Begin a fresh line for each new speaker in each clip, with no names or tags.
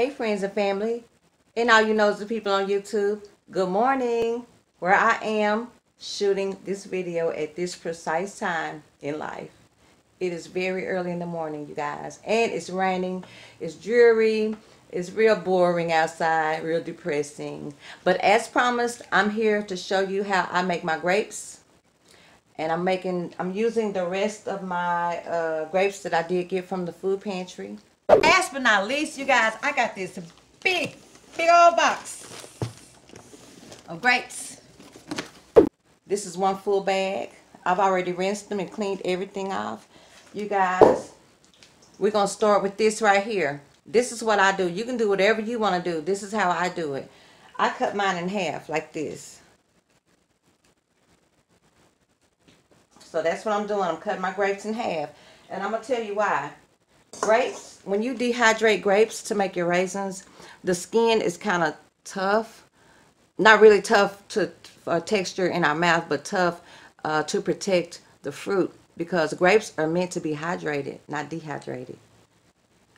Hey friends and family, and all you nosy people on YouTube, good morning. Where I am shooting this video at this precise time in life. It is very early in the morning, you guys, and it's raining, it's dreary, it's real boring outside, real depressing. But as promised, I'm here to show you how I make my grapes. And I'm using the rest of my grapes that I did get from the food pantry. Last but not least, you guys, I got this big old box of grapes. This is one full bag. I've already rinsed them and cleaned everything off. You guys, we're going to start with this right here. This is what I do. You can do whatever you want to do. This is how I do it. I cut mine in half like this. So that's what I'm doing. I'm cutting my grapes in half. And I'm going to tell you why. Grapes, when you dehydrate grapes to make your raisins, the skin is kind of tough. Not really tough to texture in our mouth, but tough to protect the fruit, because grapes are meant to be hydrated, not dehydrated.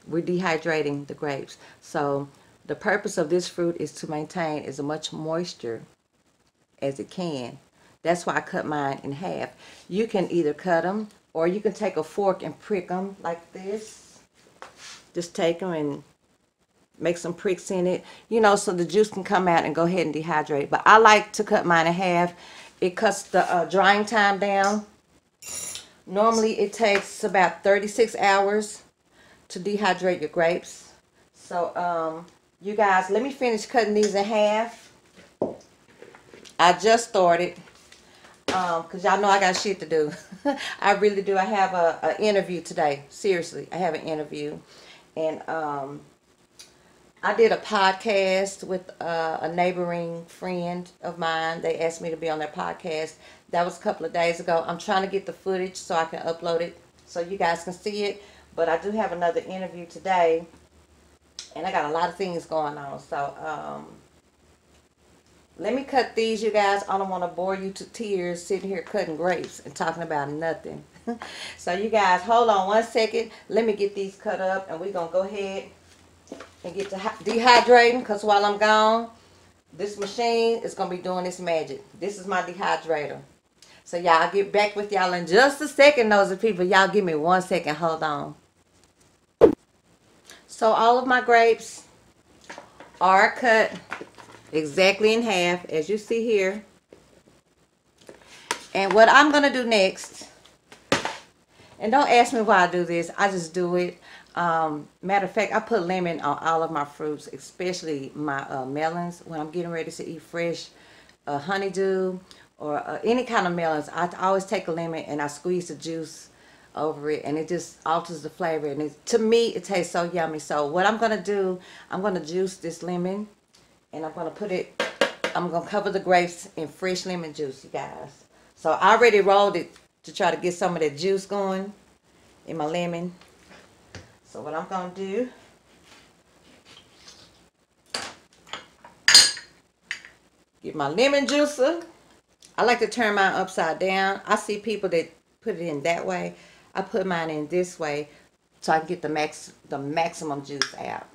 We're dehydrating the grapes. So the purpose of this fruit is to maintain as much moisture as it can. That's why I cut mine in half. You can either cut them, or you can take a fork and prick them like this. Just take them and make some pricks in it, you know, so the juice can come out and go ahead and dehydrate. But I like to cut mine in half. It cuts the drying time down. Normally it takes about 36 hours to dehydrate your grapes. So you guys, let me finish cutting these in half. I just started because y'all know I got shit to do. I really do. I have an interview today. Seriously, I have an interview. And I did a podcast with a neighboring friend of mine. They asked me to be on their podcast. That was a couple of days ago. I'm trying to get the footage so I can upload it so you guys can see it. But I do have another interview today. And I got a lot of things going on. So let me cut these, you guys. I don't want to bore you to tears sitting here cutting grapes and talking about nothing. So you guys, hold on one second. Let me get these cut up, and we're going to go ahead and get to dehydrating, because while I'm gone, this machine is going to be doing its magic. This is my dehydrator. So y'all, I'll get back with y'all in just a second, nosy people. Y'all give me 1 second. Hold on. So all of my grapes are cut exactly in half, as you see here. And what I'm going to do next, and don't ask me why I do this, I just do it. Matter of fact, I put lemon on all of my fruits, especially my melons. When I'm getting ready to eat fresh honeydew or any kind of melons, I always take a lemon and I squeeze the juice over it, and it just alters the flavor. And to me, it tastes so yummy. So what I'm going to do, I'm going to juice this lemon, and I'm going to put it, I'm going to cover the grapes in fresh lemon juice, you guys. So I already rolled it to try to get some of that juice going in my lemon. So what I'm going to do, get my lemon juicer. I like to turn mine upside down. I see people that put it in that way. I put mine in this way so I can get the maximum juice out.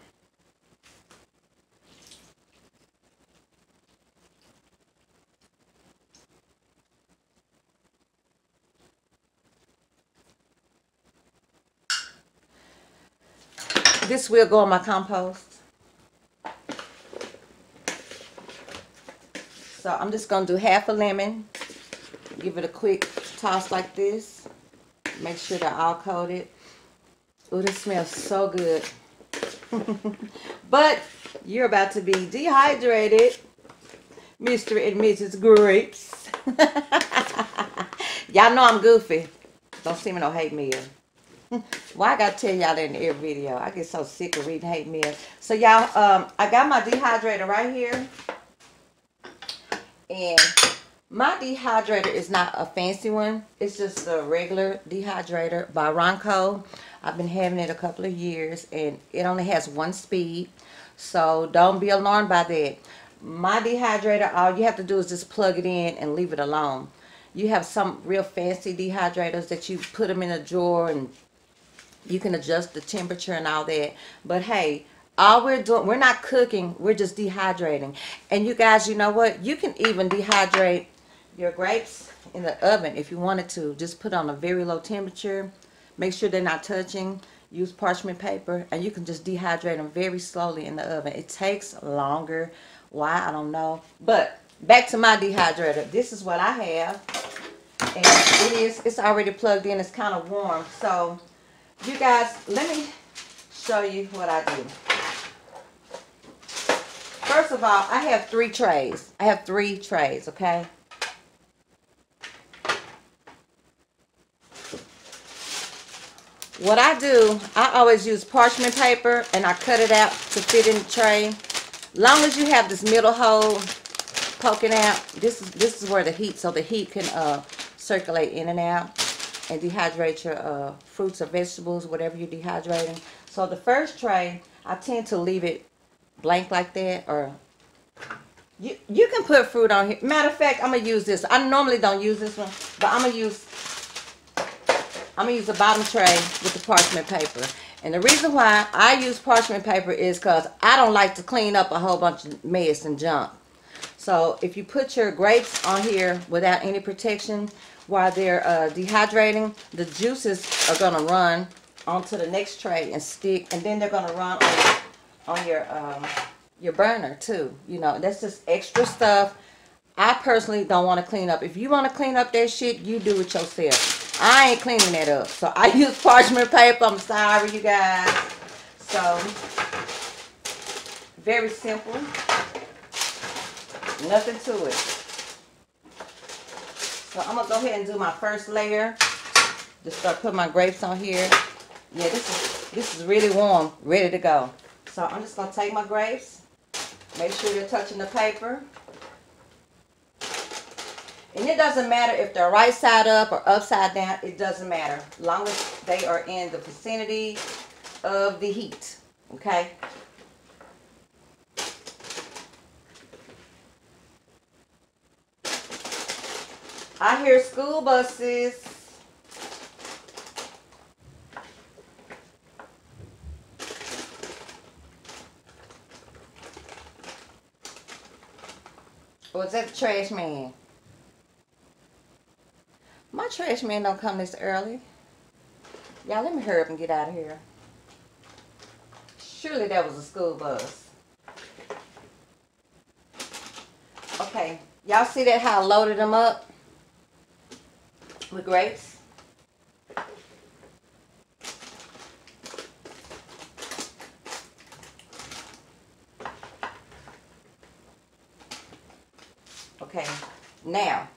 This will go in my compost. So I'm just going to do half a lemon. Give it a quick toss like this. Make sure they're all coated. Oh, this smells so good. But you're about to be dehydrated, Mr. and Mrs. Grapes. Y'all know I'm goofy. Don't send me no hate mail. Why I gotta tell y'all that in every video? I get so sick of reading hate mail. So y'all, I got my dehydrator right here. And my dehydrator is not a fancy one. It's just a regular dehydrator by Ronco. I've been having it a couple of years, and it only has one speed. So don't be alarmed by that. My dehydrator, all you have to do is just plug it in and leave it alone. You have some real fancy dehydrators that you put them in a drawer and you can adjust the temperature and all that. But hey, all we're doing, we're not cooking, we're just dehydrating. And you guys, you know what? You can even dehydrate your grapes in the oven if you wanted to. Just put on a very low temperature. Make sure they're not touching. Use parchment paper, and you can just dehydrate them very slowly in the oven. It takes longer. Why? I don't know. But back to my dehydrator. This is what I have. And it's already plugged in. It's kind of warm. So, you guys, let me show you what I do. First of all, I have 3 trays. I have 3 trays, okay? What I do, I always use parchment paper, and I cut it out to fit in the tray. Long as you have this middle hole poking out, this is where the heat, so the heat can circulate in and out and dehydrate your fruits or vegetables, whatever you're dehydrating. So the first tray, I tend to leave it blank like that, or you can put fruit on here. Matter of fact, I'm gonna use this. I normally don't use this one, but I'm gonna use the bottom tray with the parchment paper. And the reason why I use parchment paper is because I don't like to clean up a whole bunch of mess and junk. So if you put your grapes on here without any protection while they're dehydrating, the juices are going to run onto the next tray and stick, and then they're going to run on your burner too. You know, that's just extra stuff. I personally don't want to clean up. If you want to clean up that shit, you do it yourself. I ain't cleaning that up. So I use parchment paper. I'm sorry, you guys. So, very simple. Nothing to it. So I'm going to go ahead and do my first layer. Just start putting my grapes on here. Yeah, this is really warm. Ready to go. So I'm just going to take my grapes. Make sure they're touching the paper. And it doesn't matter if they're right side up or upside down. It doesn't matter. As long as they are in the vicinity of the heat. Okay? I hear school buses. Or is that the trash man? My trash man don't come this early. Y'all, let me hurry up and get out of here. Surely that was a school bus. Okay. Y'all see that, how I loaded them up with grapes? Okay. Now,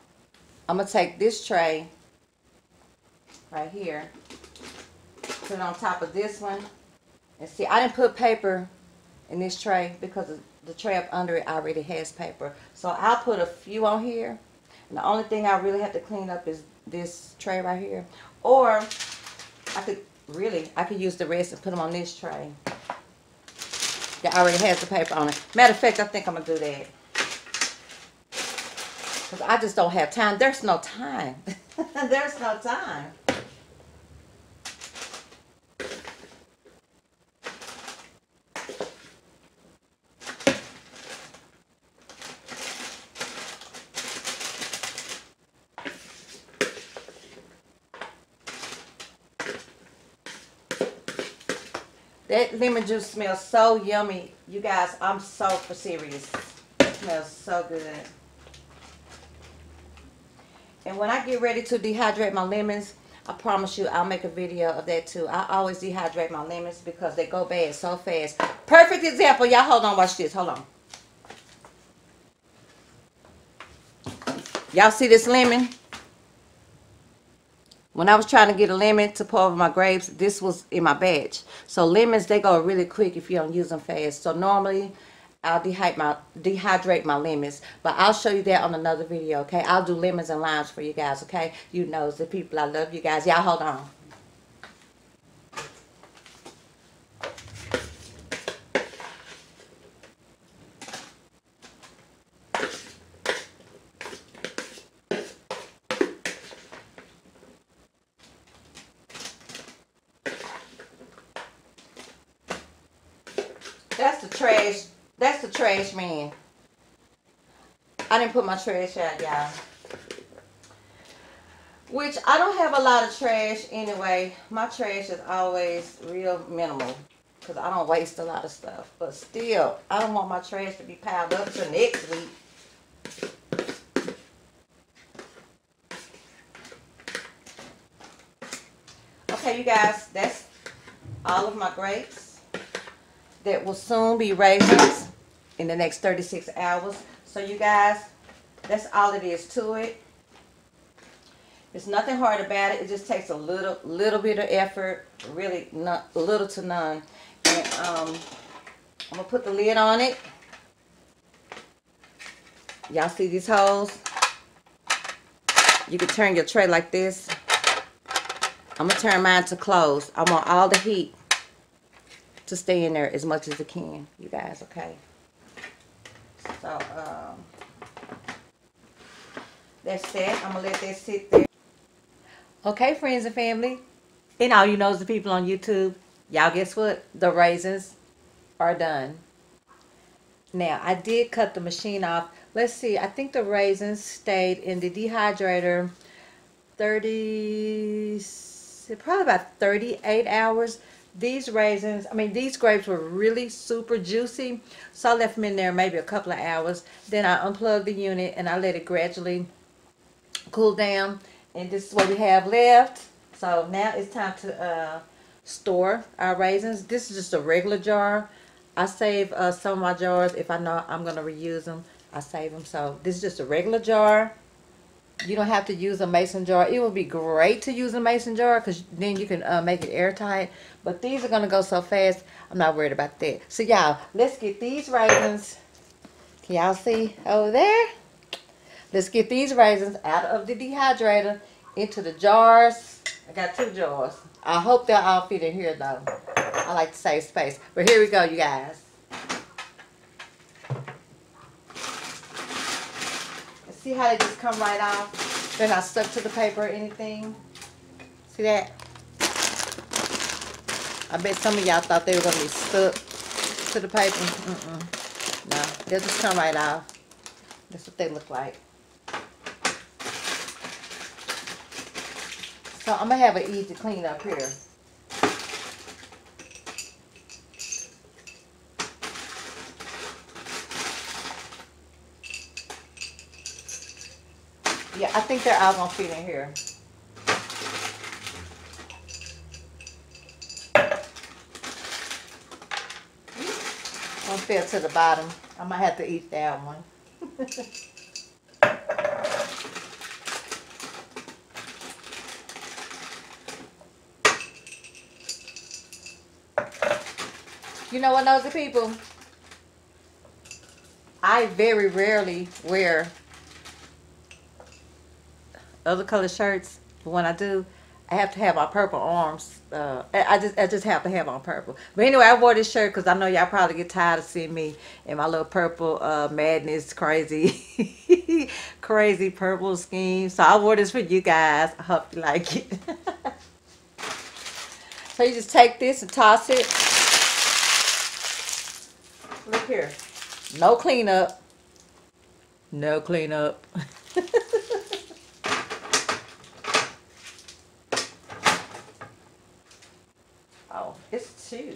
I'm going to take this tray right here, put it on top of this one, and see, I didn't put paper in this tray because the tray up under it already has paper. So I'll put a few on here, and the only thing I really have to clean up is this tray right here. Or I could use the rest and put them on this tray that already has the paper on it. Matter of fact, I think I'm going to do that. Because I just don't have time. There's no time. There's no time. That lemon juice smells so yummy. You guys, I'm so for serious. It smells so good. And when I get ready to dehydrate my lemons, I promise you I'll make a video of that too. I always dehydrate my lemons because they go bad so fast. Perfect example. Y'all hold on, watch this. Hold on. Y'all see this lemon? When I was trying to get a lemon to pour over my grapes, this was in my batch. So lemons, they go really quick if you don't use them fast. So normally, I'll dehydrate my lemons. But I'll show you that on another video, okay? I'll do lemons and limes for you guys, okay? You know the people. I love you guys. Y'all hold on. That's the trash. That's the trash man. I didn't put my trash out, y'all. Which I don't have a lot of trash anyway. My trash is always real minimal. Because I don't waste a lot of stuff. But still, I don't want my trash to be piled up to next week. Okay, you guys, that's all of my grapes that will soon be raisins in the next 36 hours. So you guys, that's all it is to it. There's nothing hard about it. It just takes a little bit of effort, really not little to none. And I'm gonna put the lid on it. Y'all see these holes? You can turn your tray like this. I'm gonna turn mine to close. I want all the heat to stay in there as much as it can, you guys, okay? So, that's that. I'm gonna let that sit there. Okay, friends and family, and all you nosy people on YouTube, y'all guess what? The raisins are done. Now, I did cut the machine off. Let's see, I think the raisins stayed in the dehydrator probably about 38 hours. These raisins, these grapes were really super juicy, so I left them in there maybe a couple of hours. Then I unplugged the unit and I let it gradually cool down, and this is what we have left. So now it's time to store our raisins. This is just a regular jar. I save some of my jars if I know I'm going to reuse them. I save them. So this is just a regular jar. You don't have to use a mason jar. It would be great to use a mason jar because then you can make it airtight. But these are going to go so fast, I'm not worried about that. So y'all, let's get these raisins. Can y'all see over there? Let's get these raisins out of the dehydrator into the jars. I got 2 jars. I hope they'll all fit in here though. I like to save space. But here we go, you guys. See how they just come right off? They're not stuck to the paper or anything. See that? I bet some of y'all thought they were going to be stuck to the paper. No, they'll just come right off. That's what they look like. So I'm going to have an easy clean up here. Yeah, I think they're all going to fit in here. One fell to the bottom. I might have to eat that one. You know what, nosy people? I very rarely wear other color shirts, but when I do, I have to have my purple arms. I just have to have on purple. But anyway, I wore this shirt because I know y'all probably get tired of seeing me in my little purple madness, crazy, crazy purple scheme. So I wore this for you guys. I hope you like it. So you just take this and toss it. Look here. No cleanup. No cleanup. Oh, it's 2.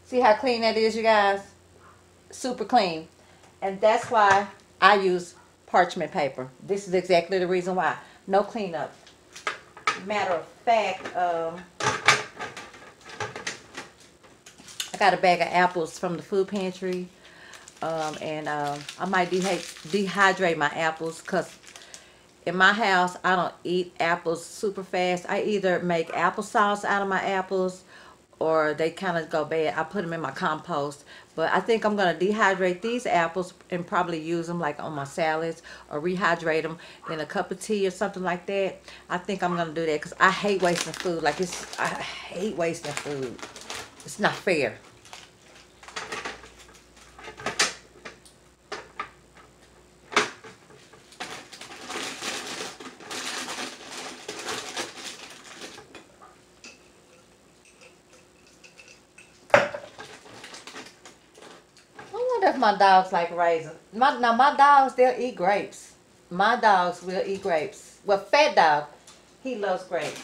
See how clean that is, you guys? Super clean. And that's why I use parchment paper. This is exactly the reason why. No cleanup. Matter of fact, I got a bag of apples from the food pantry. I might dehydrate my apples because in my house, I don't eat apples super fast. I either make applesauce out of my apples or they kind of go bad. I put them in my compost. But I think I'm going to dehydrate these apples and probably use them like on my salads or rehydrate them in a cup of tea or something like that. I think I'm going to do that because I hate wasting food. I hate wasting food. It's not fair. if my dogs like raisins. Now my dogs, they'll eat grapes. My dogs will eat grapes. Well, Fat Dog, he loves grapes.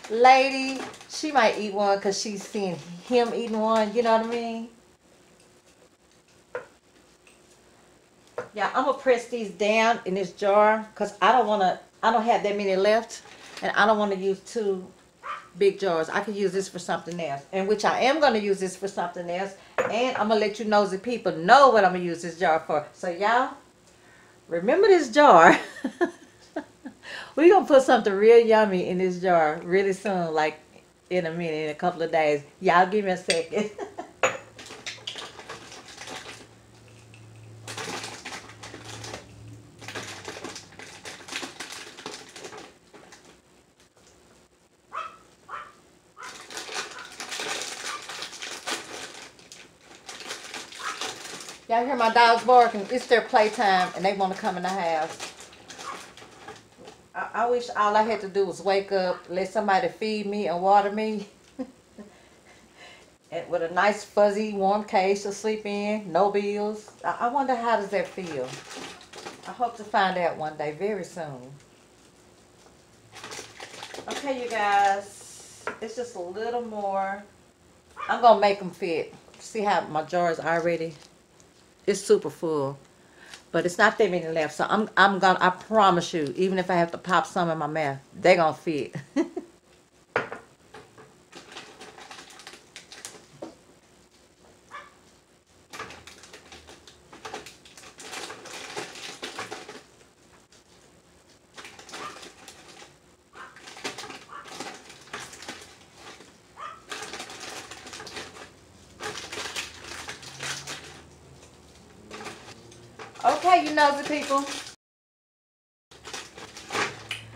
Lady, she might eat one because she's seen him eating one. You know what I mean? Yeah, I'm gonna press these down in this jar because I don't have that many left, and I don't want to use 2 big jars. I could use this for something else, and which I am gonna use this for something else, and I'm gonna let you nosy people know what I'm gonna use this jar for. So y'all, remember this jar. We're gonna put something real yummy in this jar really soon, like in a minute, in a couple of days. Y'all give me a second. Y'all hear my dogs barking? It's their playtime and they want to come in the house. I wish all I had to do was wake up, let somebody feed me and water me. And with a nice fuzzy warm cage to sleep in, no bills. I wonder how does that feel. I hope to find out one day very soon. Okay, you guys, it's just a little more. I'm gonna make them fit. See how my jar is already, it's super full, but it's not that many left. So I promise you, even if I have to pop some in my mouth, they're gonna fit. Okay, you nosy people.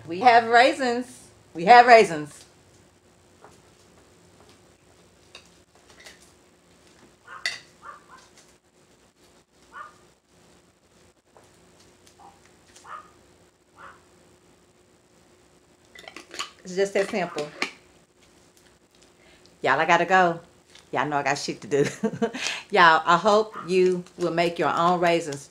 We have raisins. We have raisins. It's just that simple. Y'all, I gotta go. Y'all know I got shit to do. Y'all, I hope you will make your own raisins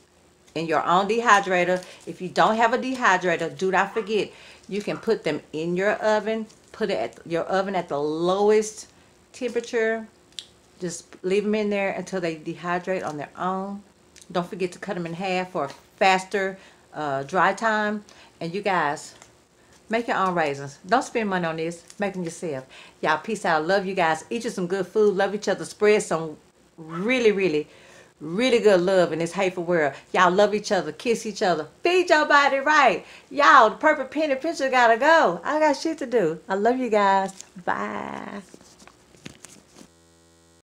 in your own dehydrator. If you don't have a dehydrator, do not forget, you can put them in your oven. Put it at your oven at the lowest temperature. Just leave them in there until they dehydrate on their own. Don't forget to cut them in half for faster dry time. And you guys, make your own raisins. Don't spend money on this. Make them yourself. Y'all, peace out. Love you guys. Eat you some good food. Love each other. Spread some really, really, really good love in this hateful world. Y'all love each other. Kiss each other. Feed your body right. Y'all, the perfect penny picture gotta go. I got shit to do. I love you guys. Bye.